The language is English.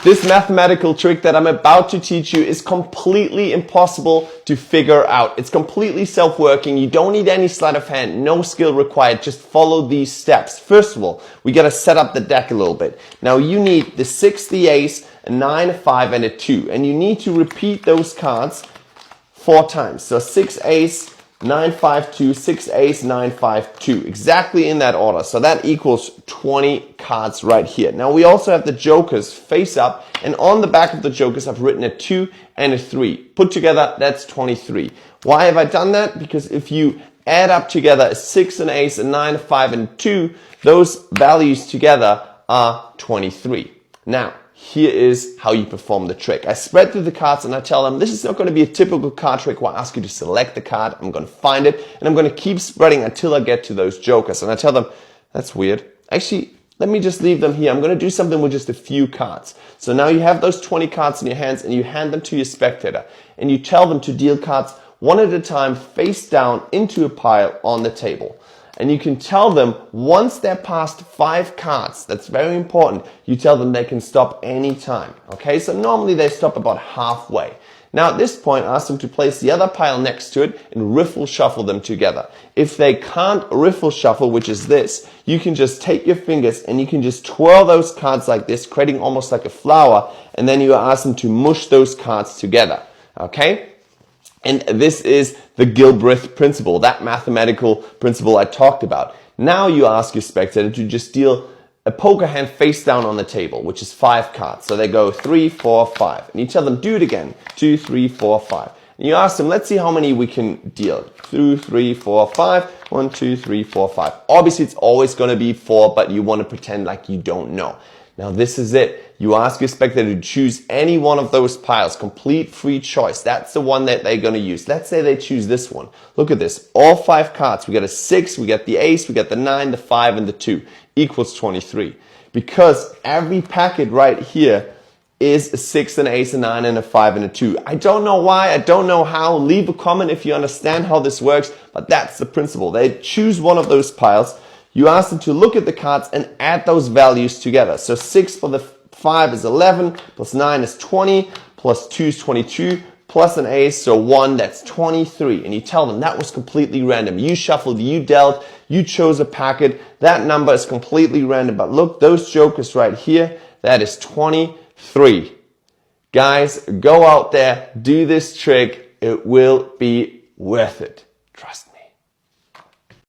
This mathematical trick that I'm about to teach you is completely impossible to figure out. It's completely self-working. You don't need any sleight of hand, no skill required. Just follow these steps. First of all, we got to set up the deck a little bit. Now you need the 6, the ace, a 9, a 5, and a 2. And you need to repeat those cards 4 times. So 6 ace, 9, 5, 2, 6 ace, 9, 5, 2. Exactly in that order. So that equals 20 cards right here. Now we also have the jokers face up, and on the back of the jokers I've written a 2 and a 3. Put together, that's 23. Why have I done that? Because if you add up together a 6, an ace, a 9, a 5, and a 2, those values together are 23. Now, here is how you perform the trick. I spread through the cards and I tell them this is not going to be a typical card trick where I ask you to select the card. I'm going to find it and I'm going to keep spreading until I get to those jokers. And I tell them, that's weird. Actually, let me just leave them here. I'm going to do something with just a few cards. So now you have those 20 cards in your hands and you hand them to your spectator. And you tell them to deal cards one at a time face down into a pile on the table. And you can tell them once they're past 5 cards, that's very important, you tell them they can stop anytime. Okay, so normally they stop about halfway. Now at this point, ask them to place the other pile next to it and riffle shuffle them together. If they can't riffle shuffle, which is this, you can just take your fingers and you can just twirl those cards like this, creating almost like a flower, and then you ask them to mush those cards together. Okay? And this is the Gilbreth principle, that mathematical principle I talked about. Now you ask your spectator to just deal a poker hand face down on the table, which is 5 cards. So they go 3, 4, 5. And you tell them, do it again. 2, 3, 4, 5. And you ask them, let's see how many we can deal. 2, 3, 4, 5. 1, 2, 3, 4, 5. Obviously, it's always going to be 4, but you want to pretend like you don't know. Now this is it. You ask your spectator to choose any one of those piles, complete free choice. That's the one that they're going to use. Let's say they choose this one. Look at this. All 5 cards. We got a 6, we got the ace, we got the 9, the 5, and the 2 equals 23. Because every packet right here is a 6, an ace, a 9, and a 5, and a 2. I don't know why, I don't know how. Leave a comment if you understand how this works, but that's the principle. They choose one of those piles. You ask them to look at the cards and add those values together. So 6 for the 5 is 11, plus 9 is 20, plus 2 is 22, plus an ace, so 1, that's 23. And you tell them that was completely random. You shuffled, you dealt, you chose a packet. That number is completely random. But look, those jokers right here, that is 23. Guys, go out there, do this trick. It will be worth it. Trust me.